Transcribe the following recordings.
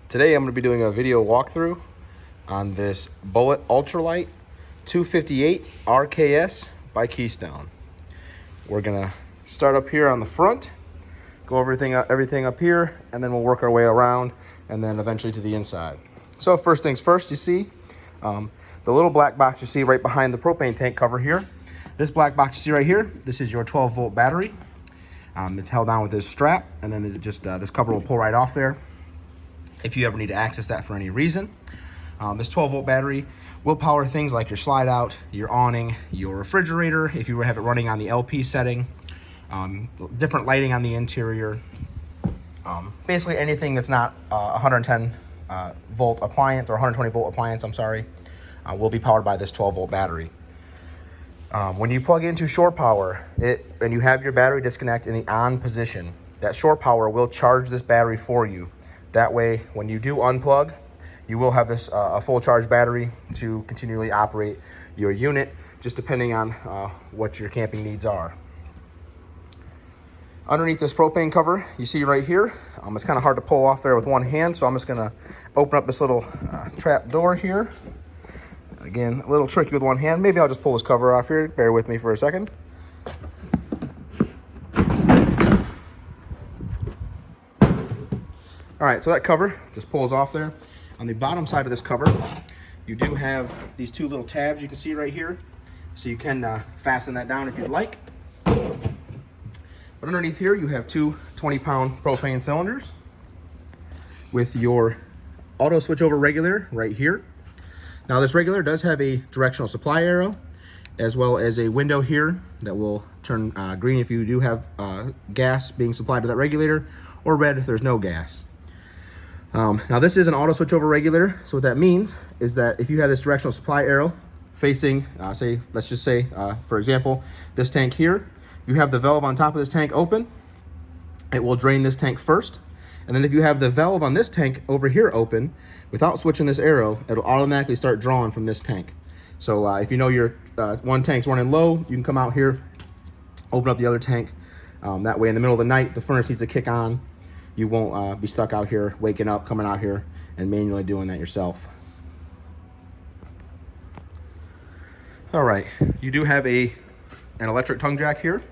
Today I'm going to be doing a video walkthrough on this Bullet Ultralight 258 RKS by Keystone. We're going to start up here on the front, go over everything up here, and then we'll work our way around and then eventually to the inside. So first things first, you see the little black box you see right behind the propane tank cover here. This black box you see right here, this is your 12-volt battery. It's held down with this strap, and then this cover will pull right off there if you ever need to access that for any reason. This 12-volt battery will power things like your slide out, your awning, your refrigerator, if you have it running on the LP setting, different lighting on the interior, basically anything that's not 110 volt appliance or 120 volt appliance, will be powered by this 12-volt battery. When you plug into shore power and you have your battery disconnect in the on position, that shore power will charge this battery for you. That way, when you do unplug, you will have this a full charge battery to continually operate your unit, just depending on what your camping needs are. Underneath this propane cover, you see right here, it's kind of hard to pull off there with one hand, so I'm just gonna open up this little trap door here. Again, a little tricky with one hand. Maybe I'll just pull this cover off here. Bear with me for a second. All right, so that cover just pulls off there. On the bottom side of this cover, you do have these two little tabs you can see right here. So you can fasten that down if you'd like. But underneath here, you have two 20-pound propane cylinders with your auto switchover regulator right here. Now this regulator does have a directional supply arrow, as well as a window here that will turn green if you do have gas being supplied to that regulator, or red if there's no gas. Now this is an auto switchover regulator, so what that means is that if you have this directional supply arrow facing, let's just say, for example, this tank here, you have the valve on top of this tank open, it will drain this tank first. And then if you have the valve on this tank over here open, without switching this arrow, it'll automatically start drawing from this tank. So if you know your one tank's running low, you can come out here, open up the other tank. That way in the middle of the night, the furnace needs to kick on. You won't be stuck out here, waking up, coming out here, and manually doing that yourself. All right, you do have an electric tongue jack here.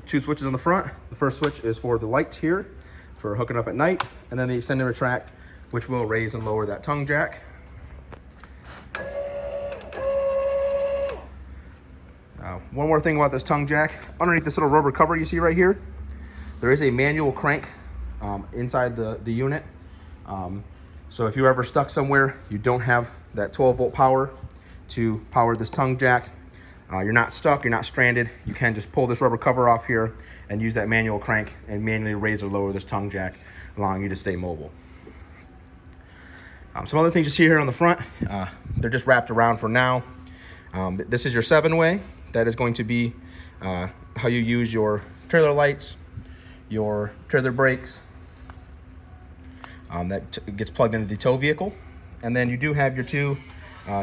Two switches on the front. The first switch is for the light here, for hooking up at night, and then the extend and retract, which will raise and lower that tongue jack. One more thing about this tongue jack, underneath this little rubber cover you see right here, there is a manual crank inside the unit. So if you're ever stuck somewhere, you don't have that 12-volt power to power this tongue jack, you're not stuck, you're not stranded, you can just pull this rubber cover off here and use that manual crank and manually raise or lower this tongue jack, allowing you to stay mobile. Some other things you see here on the front, they're just wrapped around for now. This is your 7-way. That is going to be how you use your trailer lights, your trailer brakes. That gets plugged into the tow vehicle. And then you do have your two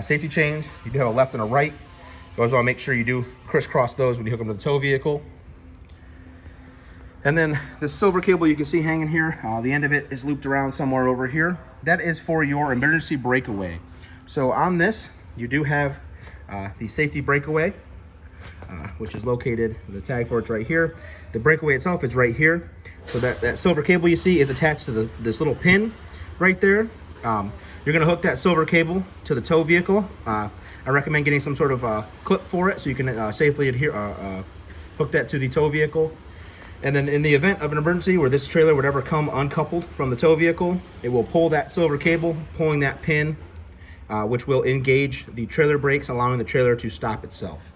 safety chains. You do have a left and a right. You always want to make sure you do crisscross those when you hook them to the tow vehicle. And then this silver cable you can see hanging here, the end of it is looped around somewhere over here. That is for your emergency breakaway. So on this, you do have the safety breakaway, which is located, the tag for it's right here. The breakaway itself is right here. So that silver cable you see is attached to this little pin right there. You're gonna hook that silver cable to the tow vehicle. I recommend getting some sort of clip for it so you can safely hook that to the tow vehicle. And then in the event of an emergency where this trailer would ever come uncoupled from the tow vehicle, it will pull that silver cable, pulling that pin, which will engage the trailer brakes, allowing the trailer to stop itself.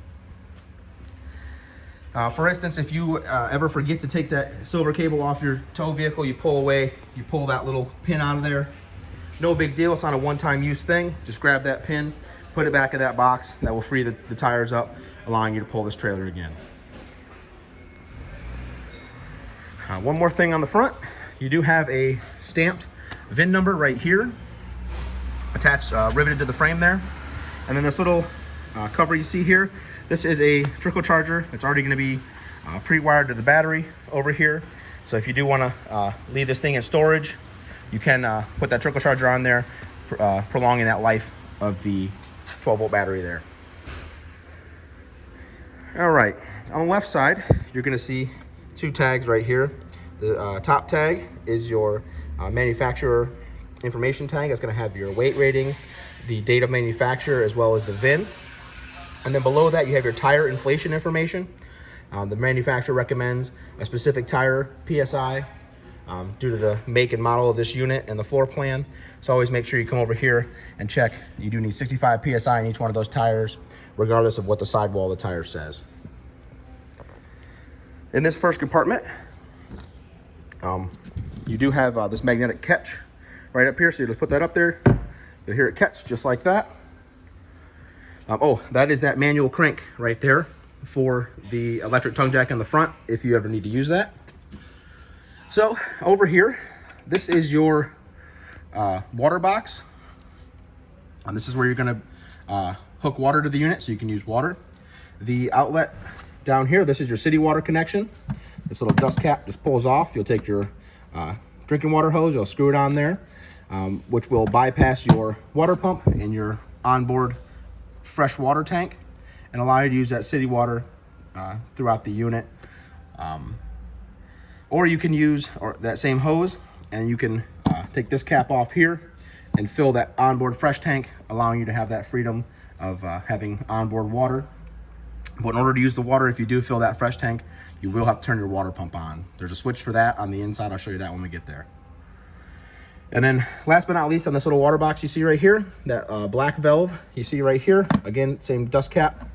For instance, if you ever forget to take that silver cable off your tow vehicle, you pull away, you pull that little pin out of there. No big deal, it's not a one-time use thing. Just grab that pin, put it back in that box. That will free the tires up, allowing you to pull this trailer again. One more thing on the front, you do have a stamped VIN number right here, attached, riveted to the frame there. And then this little cover you see here, this is a trickle charger. It's already going to be pre-wired to the battery over here. So if you do want to leave this thing in storage you can put that trickle charger on there, prolonging that life of the 12-volt battery there. All right, on the left side, you're gonna see two tags right here. The top tag is your manufacturer information tag. That's gonna have your weight rating, the date of manufacturer, as well as the VIN. And then below that, you have your tire inflation information. The manufacturer recommends a specific tire PSI due to the make and model of this unit and the floor plan. So always make sure you come over here and check. You do need 65 PSI in each one of those tires, regardless of what the sidewall of the tire says. In this first compartment, you do have this magnetic catch right up here. So you just put that up there. You'll hear it catch just like that. Oh, that is that manual crank right there for the electric tongue jack in the front, if you ever need to use that. So over here, this is your water box. And this is where you're gonna hook water to the unit so you can use water. The outlet down here, this is your city water connection. This little dust cap just pulls off. You'll take your drinking water hose, you'll screw it on there, which will bypass your water pump and your onboard fresh water tank and allow you to use that city water throughout the unit. Or you can use that same hose and you can take this cap off here and fill that onboard fresh tank, allowing you to have that freedom of having onboard water. But in order to use the water, if you do fill that fresh tank, you will have to turn your water pump on. There's a switch for that on the inside. I'll show you that when we get there. And then last but not least, on this little water box you see right here, that black valve you see right here, again, same dust cap.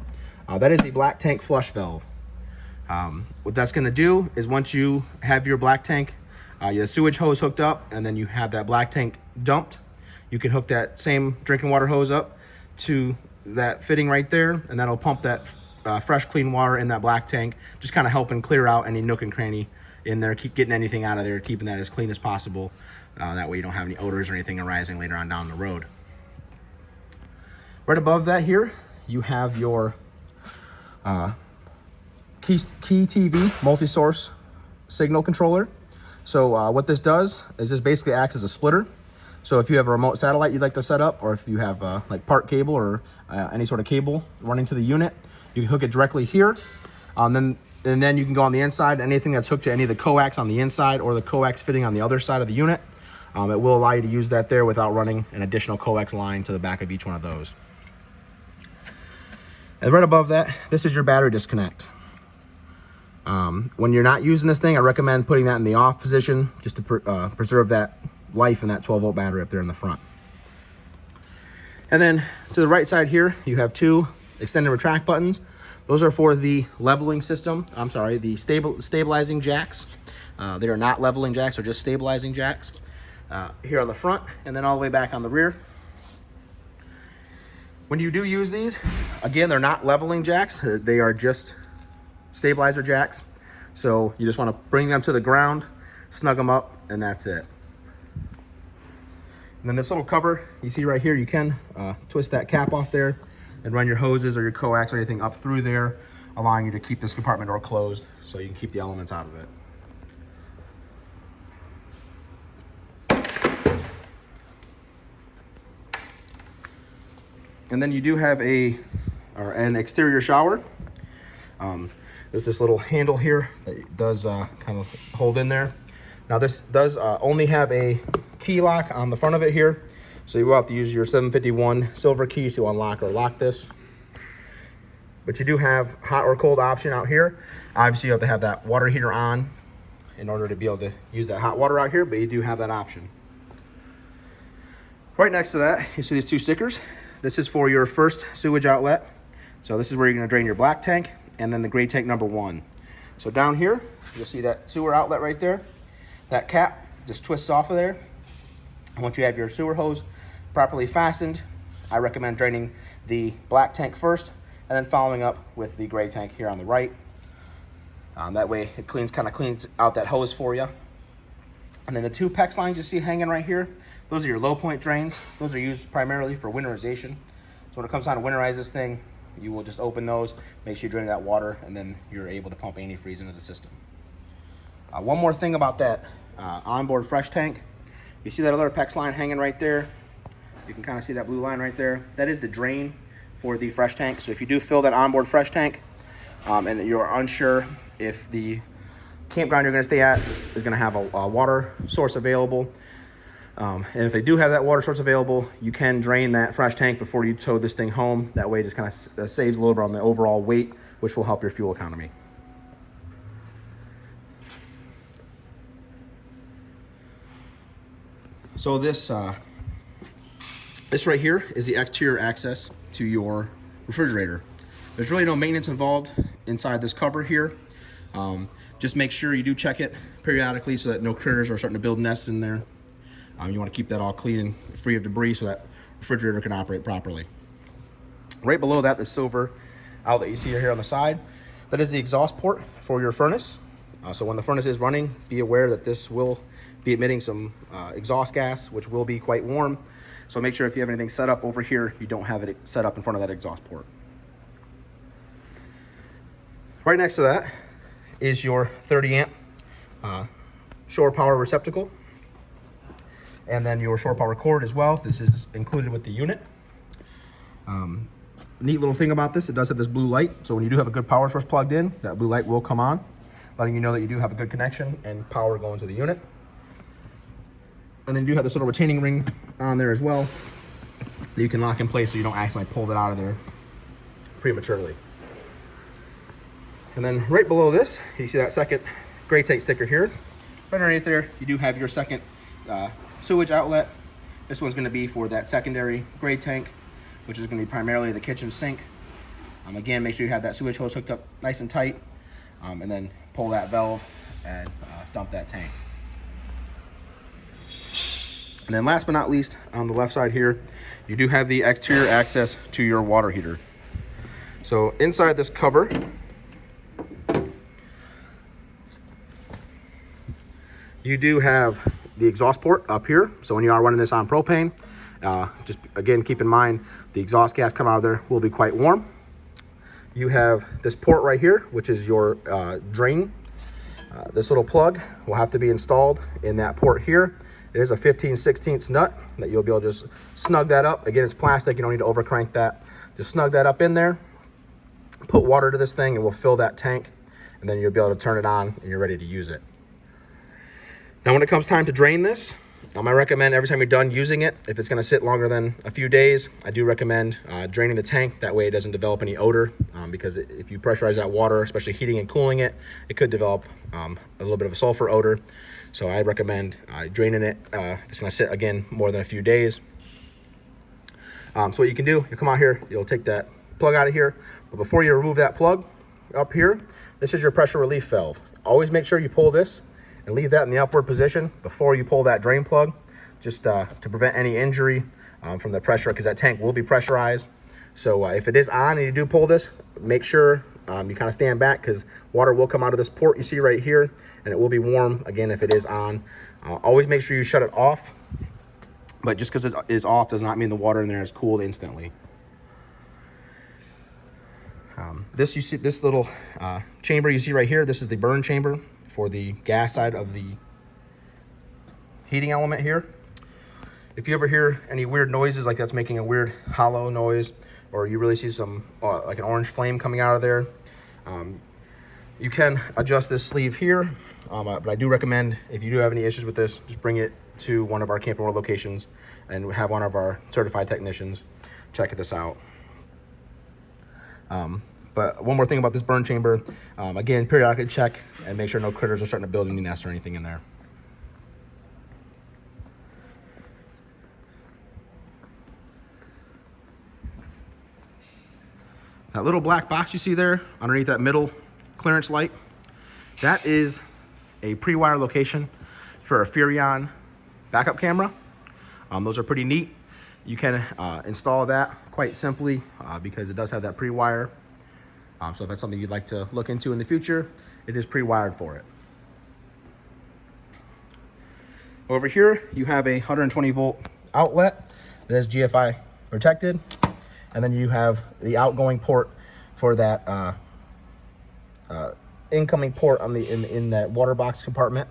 That is a black tank flush valve. What that's gonna do is once you have your black tank, your sewage hose hooked up, and then you have that black tank dumped, you can hook that same drinking water hose up to that fitting right there, and that'll pump that fresh, clean water in that black tank, just kind of helping clear out any nook and cranny in there, keep getting anything out of there, keeping that as clean as possible. That way you don't have any odors or anything arising later on down the road. Right above that here, you have your Key TV multi-source signal controller. So what this does is this basically acts as a splitter. So if you have a remote satellite you'd like to set up, or if you have like part cable or any sort of cable running to the unit, you can hook it directly here. And then you can go on the inside, anything that's hooked to any of the coax on the inside or the coax fitting on the other side of the unit. It will allow you to use that there without running an additional coax line to the back of each one of those. And right above that, this is your battery disconnect. When you're not using this thing, I recommend putting that in the off position just to preserve that life in that 12-volt battery up there in the front. And then to the right side here, you have two extend and retract buttons. Those are for the leveling system. I'm sorry, the stabilizing jacks. They are not leveling jacks, they're just stabilizing jacks. Here on the front, and then all the way back on the rear. When you do use these, again, they're not leveling jacks. They are just stabilizer jacks. So you just want to bring them to the ground, snug them up, and that's it. And then this little cover you see right here, you can twist that cap off there and run your hoses or your coax or anything up through there, allowing you to keep this compartment door closed so you can keep the elements out of it. And then you do have an exterior shower. There's this little handle here that does kind of hold in there. Now this does only have a key lock on the front of it here. So you will have to use your 751 silver key to unlock or lock this. But you do have hot or cold option out here. Obviously you have to have that water heater on in order to be able to use that hot water out here, but you do have that option. Right next to that, you see these two stickers. This is for your first sewage outlet. So this is where you're gonna drain your black tank and then the gray tank number 1. So down here, you'll see that sewer outlet right there. That cap just twists off of there. Once you have your sewer hose properly fastened, I recommend draining the black tank first and then following up with the gray tank here on the right. That way it kind of cleans out that hose for you. And then the two PEX lines you see hanging right here, those are your low point drains. Those are used primarily for winterization. So when it comes time to winterize this thing, you will just open those, make sure you drain that water, and then you're able to pump antifreeze into the system. One more thing about that onboard fresh tank. You see that other PEX line hanging right there? You can kind of see that blue line right there. That is the drain for the fresh tank. So if you do fill that onboard fresh tank and you're unsure if the campground you're going to stay at is going to have a water source available, and if they do have that water source available, you can drain that fresh tank before you tow this thing home. That way it just kind of saves a little bit on the overall weight, which will help your fuel economy. So this right here is the exterior access to your refrigerator. There's really no maintenance involved inside this cover here. Just make sure you do check it periodically so that no critters are starting to build nests in there. You want to keep that all clean and free of debris so that refrigerator can operate properly. Right below that, the silver outlet you see here on the side, that is the exhaust port for your furnace. So when the furnace is running, be aware that this will be emitting some exhaust gas, which will be quite warm. So make sure if you have anything set up over here, you don't have it set up in front of that exhaust port. Right next to that is your 30 amp shore power receptacle, and then your shore power cord as well. This is included with the unit. Neat little thing about this, it does have this blue light. So when you do have a good power source plugged in, that blue light will come on, letting you know that you do have a good connection and power going to the unit. And then you do have this little retaining ring on there as well that you can lock in place so you don't accidentally pull that out of there prematurely. And then right below this, you see that second gray tank sticker here. Right underneath there, you do have your second sewage outlet. This one's going to be for that secondary gray tank, which is going to be primarily the kitchen sink. Again, make sure you have that sewage hose hooked up nice and tight, and then pull that valve and dump that tank. And then last but not least, on the left side here, you do have the exterior access to your water heater. So inside this cover, you do have the exhaust port up here. So when you are running this on propane, just again, keep in mind the exhaust gas coming out of there will be quite warm. You have this port right here, which is your drain. This little plug will have to be installed in that port here. It is a 15/16 nut that you'll be able to just snug that up. Again, it's plastic, you don't need to over crank that. Just snug that up in there, put water to this thing, and we'll fill that tank, and then you'll be able to turn it on and you're ready to use it. Now when it comes time to drain this, I recommend every time you're done using it, if it's going to sit longer than a few days, I do recommend draining the tank. That way it doesn't develop any odor, because if you pressurize that water, especially heating and cooling it, it could develop a little bit of a sulfur odor. So I recommend draining it. It's going to sit, again, more than a few days. So what you can do, you come out here, you'll take that plug out of here. But before you remove that plug up here, this is your pressure relief valve. Always make sure you pull this and leave that in the upward position before you pull that drain plug, just to prevent any injury from the pressure, because that tank will be pressurized. So if it is on and you do pull this, make sure you kind of stand back, because water will come out of this port you see right here, and it will be warm again if it is on. Always make sure you shut it off, but just because it is off does not mean the water in there is cooled instantly. This little chamber you see right here, this is the burn chamber for the gas side of the heating element here. If you ever hear any weird noises, like that's making a weird hollow noise, or you really see some like an orange flame coming out of there, you can adjust this sleeve here. But I do recommend, if you do have any issues with this, just bring it to one of our Camping World locations and have one of our certified technicians check this out. But one more thing about this burn chamber, again, periodically check and make sure no critters are starting to build any nests or anything in there. That little black box you see there underneath that middle clearance light, that is a pre-wire location for a Furrion backup camera. Those are pretty neat. You can install that quite simply because it does have that pre-wire. So if that's something you'd like to look into in the future, it is pre-wired for it. Over here, you have a 120 volt outlet that is GFI protected. And then you have the outgoing port for that incoming port on the in that water box compartment.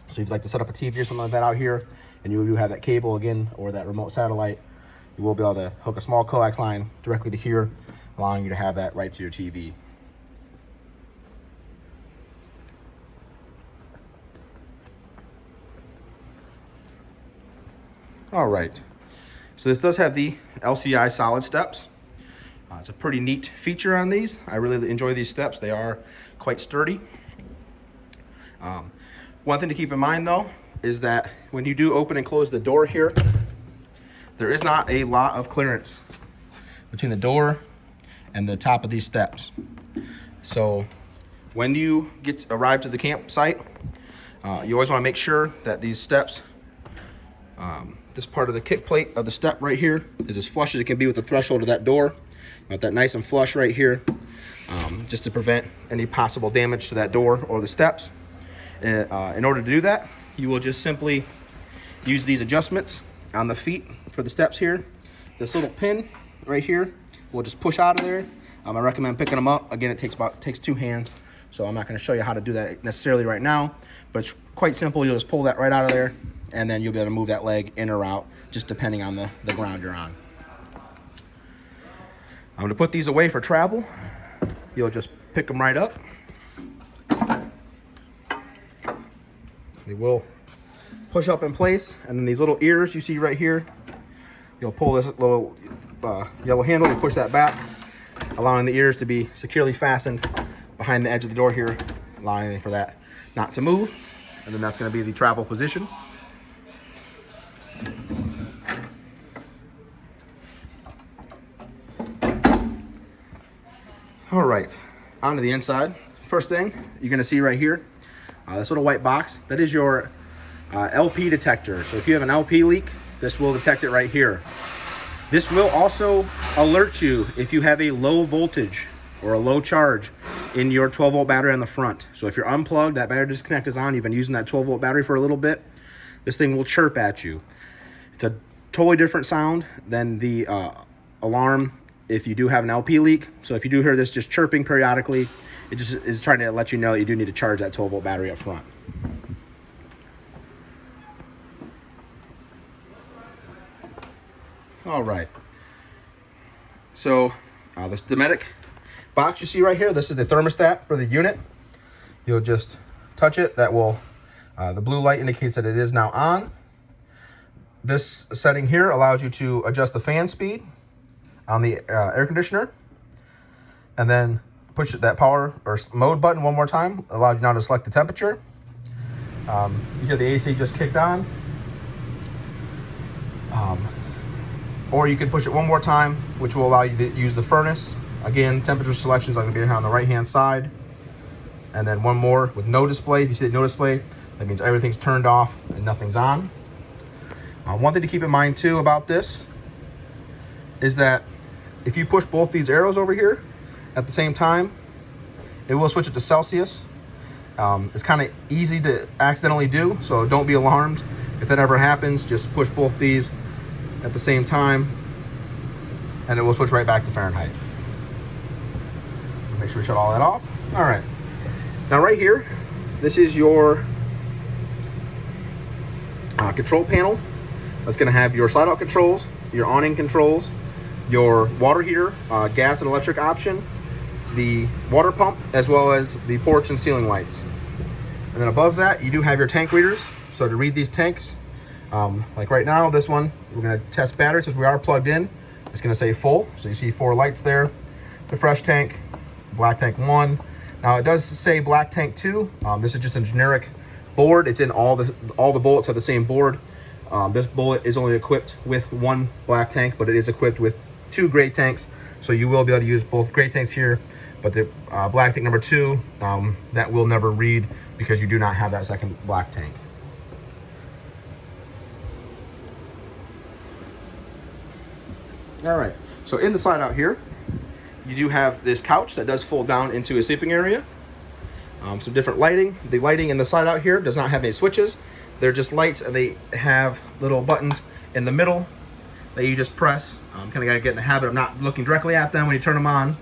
So if you'd like to set up a TV or something like that out here, and you do have that cable again, or that remote satellite, you will be able to hook a small coax line directly to here, allowing you to have that right to your TV. All right, so this does have the LCI solid steps. It's a pretty neat feature on these. I really enjoy these steps. They are quite sturdy. One thing to keep in mind though is that when you do open and close the door here, there is not a lot of clearance between the door and the top of these steps. So when you arrive to the campsite, you always want to make sure that these steps, this part of the kick plate of the step right here is as flush as it can be with the threshold of that door. You want that nice and flush right here, just to prevent any possible damage to that door or the steps. In order to do that, you will just simply use these adjustments on the feet for the steps here. This little pin right here will just push out of there. I recommend picking them up. Again, it takes two hands, so I'm not going to show you how to do that necessarily right now, but it's quite simple. You'll just pull that right out of there, and then you'll be able to move that leg in or out, just depending on the ground you're on. I'm going to put these away for travel. You'll just pick them right up. They will push up in place, and then these little ears you see right here, you'll pull this little yellow handle, you push that back, allowing the ears to be securely fastened behind the edge of the door here, allowing for that not to move. And then that's going to be the travel position. All right, onto the inside. First thing you're going to see right here, this little white box, that is your LP detector. So if you have an LP leak, this will detect it right here. This will also alert you if you have a low voltage or a low charge in your 12-volt battery on the front. So if you're unplugged, that battery disconnect is on, you've been using that 12-volt battery for a little bit, this thing will chirp at you. It's a totally different sound than the alarm if you do have an LP leak. So if you do hear this just chirping periodically, it just is trying to let you know that you do need to charge that 12-volt battery up front. All right. So this Dometic box you see right here, this is the thermostat for the unit. You'll just touch it. That will, the blue light indicates that it is now on. This setting here allows you to adjust the fan speed on the air conditioner, and then push that power or mode button one more time, allows you now to select the temperature. You hear the AC just kicked on. Or you can push it one more time, which will allow you to use the furnace. Again, temperature selections are going to be here on the right-hand side. And then one more with no display. If you see no display, that means everything's turned off and nothing's on. One thing to keep in mind too about this is that if you push both these arrows over here at the same time, it will switch it to Celsius. It's kind of easy to accidentally do, so don't be alarmed. If that ever happens, just push both these at the same time, and it will switch right back to Fahrenheit. Make sure we shut all that off. All right. Now right here, this is your control panel. That's going to have your slide-out controls, your awning controls, your water heater, gas and electric option, the water pump, as well as the porch and ceiling lights. And then above that, you do have your tank readers. So to read these tanks, like right now, this one, we're going to test batteries since we are plugged in. It's going to say full. So you see 4 lights there. The fresh tank, black tank 1. Now it does say black tank 2. This is just a generic board. It's in all the bullets have the same board. This bullet is only equipped with 1 black tank, but it is equipped with 2 gray tanks. So you will be able to use both gray tanks here, but the black tank number 2, that will never read because you do not have that second black tank. All right, so in the slide out here, you do have this couch that does fold down into a sleeping area. Some different lighting. The lighting in the slide out here does not have any switches. They're just lights, and they have little buttons in the middle that you just press. Kind of got to get in the habit of not looking directly at them when you turn them on.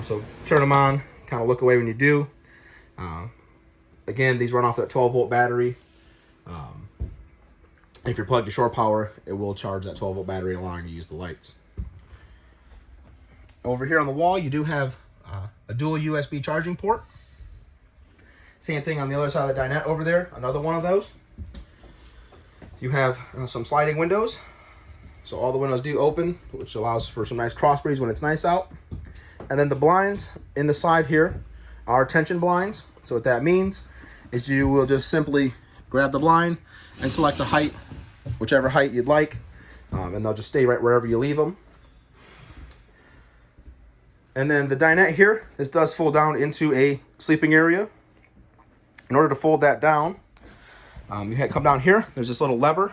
So turn them on, kind of look away when you do. Again, these run off that 12-volt battery. If you're plugged to shore power, it will charge that 12-volt battery, allowing you to use the lights. Over here on the wall, you do have a dual USB charging port. Same thing on the other side of the dinette over there, another one of those. You have some sliding windows. So all the windows do open, which allows for some nice cross breeze when it's nice out. And then the blinds in the side here are tension blinds. So what that means is you will just simply grab the blind and select a height, whichever height you'd like, and they'll just stay right wherever you leave them. And then the dinette here, this does fold down into a sleeping area. In order to fold that down, you come down here, there's this little lever.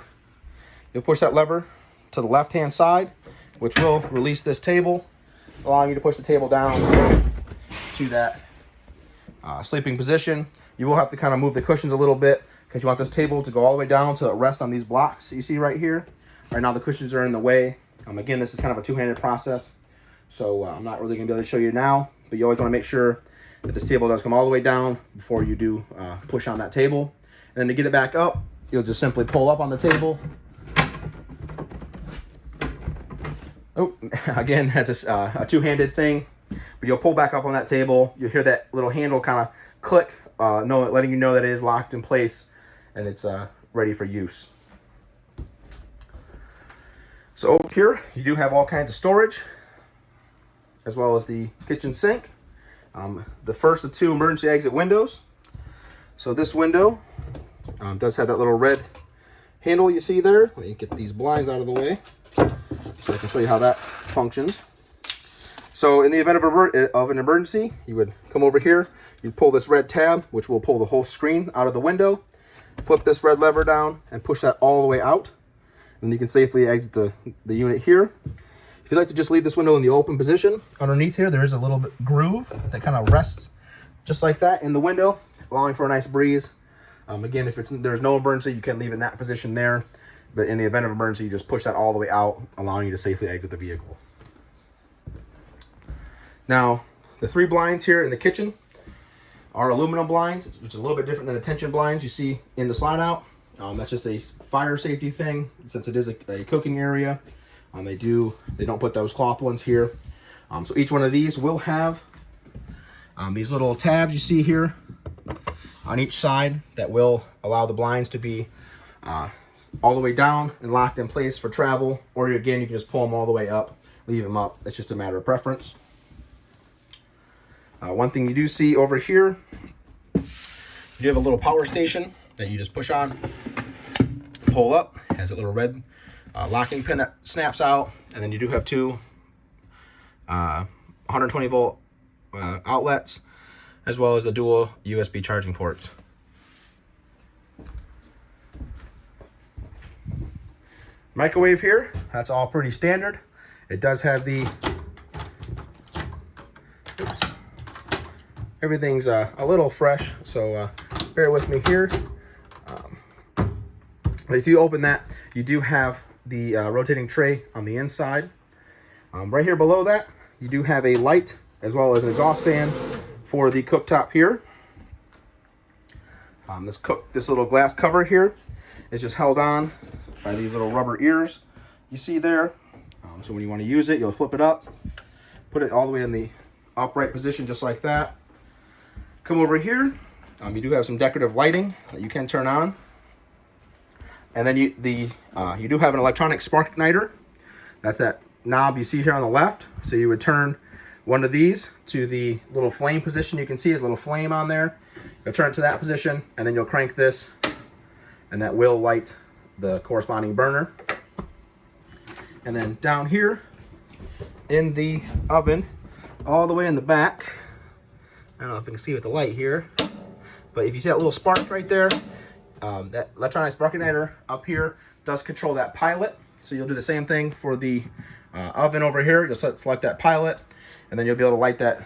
You'll push that lever to the left-hand side, which will release this table, allowing you to push the table down to that sleeping position. You will have to kind of move the cushions a little bit because you want this table to go all the way down to rest on these blocks you see right here. Right now the cushions are in the way. Again, this is kind of a two-handed process, so I'm not really going to be able to show you now, but you always want to make sure that this table does come all the way down before you do push on that table. And then to get it back up, you'll just simply pull up on the table. Oh, again, that's a two-handed thing, but you'll pull back up on that table. You'll hear that little handle kind of click, letting you know that it is locked in place and it's ready for use. So over here, you do have all kinds of storage, as well as the kitchen sink. The first of two emergency exit windows. So this window does have that little red handle you see there. Let me get these blinds out of the way so I can show you how that functions. So in the event of an emergency, you would come over here, you'd pull this red tab, which will pull the whole screen out of the window, flip this red lever down, and push that all the way out. And you can safely exit the unit here. If you'd like to just leave this window in the open position, underneath here there is a little bit groove that kind of rests just like that in the window, allowing for a nice breeze. Again, if there's no emergency, you can leave in that position there. But in the event of emergency, you just push that all the way out, allowing you to safely exit the vehicle. Now, the three blinds here in the kitchen are aluminum blinds, which is a little bit different than the tension blinds you see in the slide out. That's just a fire safety thing, since it is a cooking area. They don't put those cloth ones here. So each one of these will have these little tabs you see here on each side that will allow the blinds to be all the way down and locked in place for travel, or again, you can just pull them all the way up, leave them up. It's just a matter of preference. One thing you do see over here, you have a little power station that you just push on, pull up. It has a little red locking pin that snaps out, and then you do have two 120 volt outlets, as well as the dual USB charging ports. Microwave here, that's all pretty standard. It does have the, everything's a little fresh, so bear with me here. But if you open that, you do have the rotating tray on the inside. Right here below that, you do have a light as well as an exhaust fan for the cooktop here. This little glass cover here is just held on by these little rubber ears you see there. So when you want to use it, you'll flip it up, put it all the way in the upright position just like that. Come over here, you do have some decorative lighting that you can turn on. And then you do have an electronic spark igniter. That's that knob you see here on the left. So you would turn one of these to the little flame position. You can see there's a little flame on there. You'll turn it to that position, and then you'll crank this, and that will light the corresponding burner. And then down here in the oven, all the way in the back, I don't know if you can see with the light here, but if you see that little spark right there, that electronic spark igniter up here does control that pilot. So you'll do the same thing for the oven over here. You'll select that pilot, and then you'll be able to light that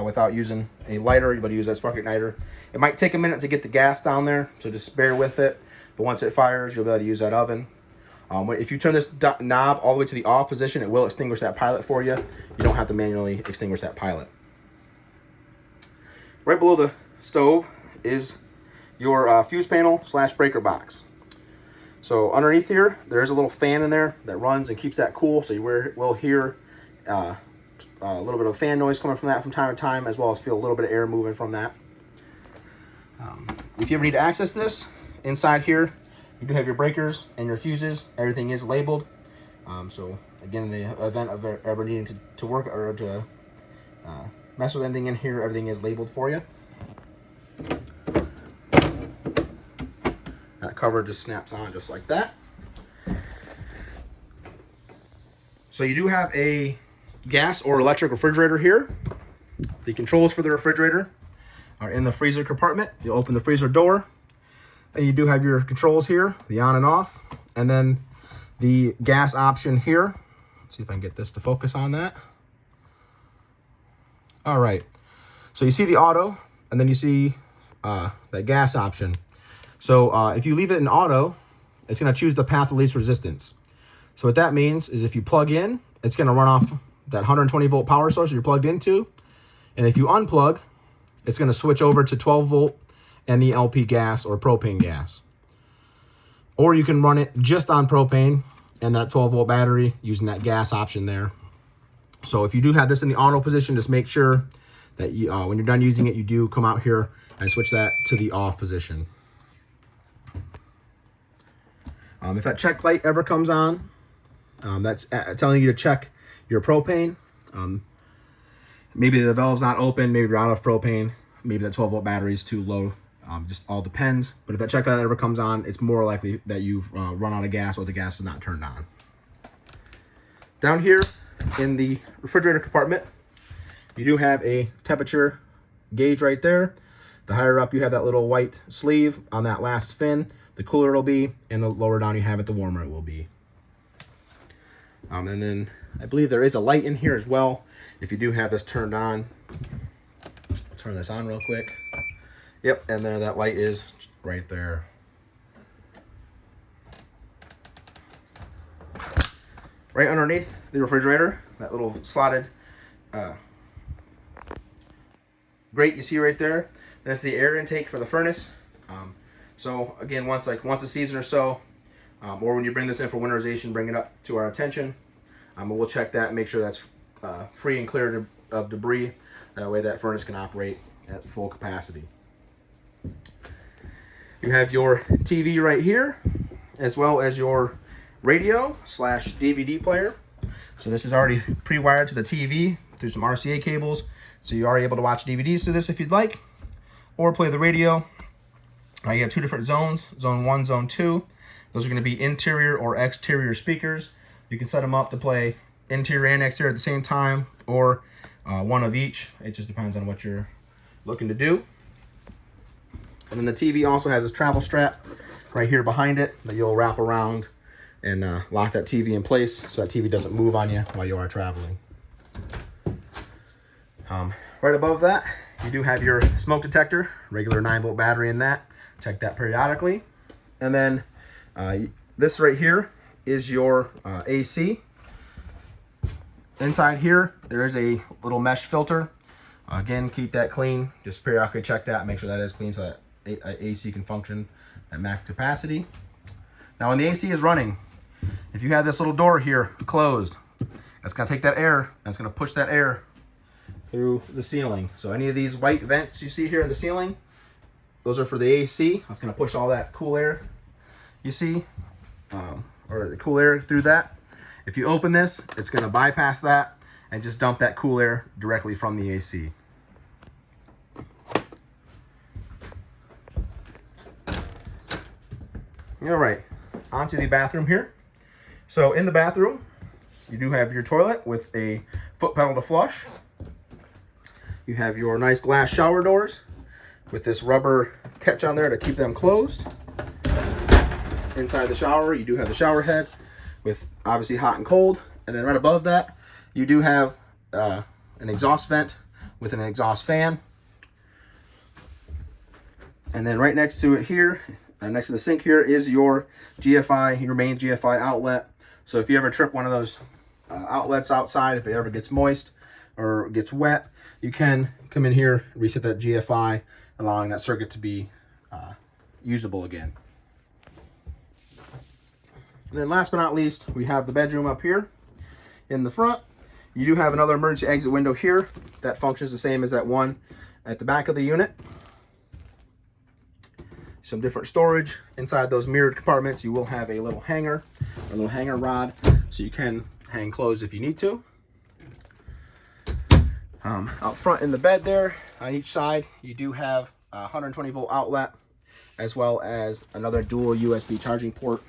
without using a lighter. You'll be able to use that spark igniter. It might take a minute to get the gas down there, so just bear with it. But once it fires, you'll be able to use that oven. If you turn this knob all the way to the off position, it will extinguish that pilot for you. You don't have to manually extinguish that pilot. Right below the stove is your fuse panel / breaker box. So underneath here, there is a little fan in there that runs and keeps that cool. So you will hear a little bit of fan noise coming from that from time to time, as well as feel a little bit of air moving from that. If you ever need to access this, inside here, you do have your breakers and your fuses. Everything is labeled. So again, in the event of ever needing to work or to mess with anything in here, everything is labeled for you. That cover just snaps on just like that. So you do have a gas or electric refrigerator here. The controls for the refrigerator are in the freezer compartment. You open the freezer door, and you do have your controls here, the on and off, and then the gas option here. Let's see if I can get this to focus on that. All right, so you see the auto, and then you see that gas option. So if you leave it in auto, it's going to choose the path of least resistance. So what that means is if you plug in, it's going to run off that 120 volt power source you're plugged into. And if you unplug, it's going to switch over to 12 volt and the LP gas or propane gas. Or you can run it just on propane and that 12 volt battery using that gas option there. So if you do have this in the auto position, just make sure that you, when you're done using it, you do come out here and switch that to the off position. If that check light ever comes on, that's telling you to check your propane. Maybe the valve's not open, maybe you're out of propane, maybe that 12 volt battery is too low. Just all depends. But if that check light ever comes on, it's more likely that you've run out of gas or the gas is not turned on. Down here in the refrigerator compartment, you do have a temperature gauge right there. The higher up you have that little white sleeve on that last fin, the cooler it'll be, and the lower down you have it, the warmer it will be. And then I believe there is a light in here as well. If you do have this turned on, I'll turn this on real quick. Yep, and there that light is right there. Right underneath the refrigerator, that little slotted grate you see right there, that's the air intake for the furnace. So again, once a season or so, or when you bring this in for winterization, bring it up to our attention. We'll check that and make sure that's free and clear of debris. That way that furnace can operate at full capacity. You have your TV right here, as well as your radio / DVD player. So this is already pre-wired to the TV through some RCA cables. So you are able to watch DVDs through this if you'd like, or play the radio. You have two different zones, zone 1, zone 2. Those are going to be interior or exterior speakers. You can set them up to play interior and exterior at the same time, or one of each. It just depends on what you're looking to do. And then the TV also has this travel strap right here behind it that you'll wrap around and lock that TV in place so that TV doesn't move on you while you are traveling. Right above that, you do have your smoke detector, regular 9 volt battery in that. Check that periodically. And then this right here is your AC. Inside here, there is a little mesh filter. Again, keep that clean. Just periodically check that, make sure that is clean so that AC can function at max capacity. Now, when the AC is running, if you have this little door here closed, that's going to take that air, and it's going to push that air through the ceiling. So any of these white vents you see here in the ceiling, those are for the AC. That's going to push all that cool air you see, or the cool air through that. If you open this, it's going to bypass that and just dump that cool air directly from the AC. All right, onto the bathroom here. So in the bathroom, you do have your toilet with a foot pedal to flush. You have your nice glass shower doors with this rubber catch on there to keep them closed. Inside the shower, you do have the shower head with obviously hot and cold. And then right above that, you do have an exhaust vent with an exhaust fan. And then right next to it here, next to the sink here, is your GFI, your main GFI outlet. So if you ever trip one of those outlets outside, if it ever gets moist or gets wet, you can come in here, reset that GFI, allowing that circuit to be usable again. And then last but not least, we have the bedroom up here in the front. You do have another emergency exit window here that functions the same as that one at the back of the unit. Some different storage. Inside those mirrored compartments, you will have a little hanger, a little hanger rod, so you can hang clothes if you need to. Out front in the bed there, on each side, you do have a 120 volt outlet, as well as another dual USB charging port.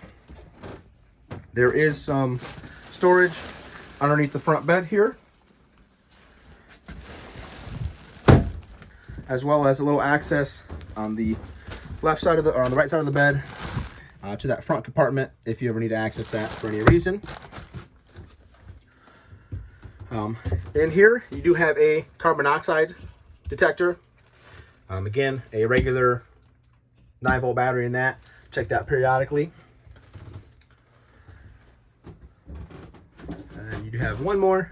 There is some storage underneath the front bed here, as well as a little access on the left side of the, or on the right side of the bed, to that front compartment if you ever need to access that for any reason. In here, you do have a carbon monoxide detector. Again, a regular 9 volt battery in that. Check that periodically. And you do have one more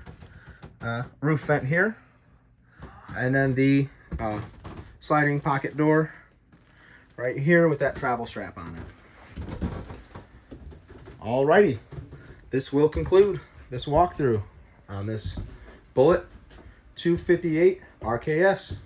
roof vent here. And then the sliding pocket door right here with that travel strap on it. Alrighty, this will conclude this walkthrough on this Bullet 258 RKS.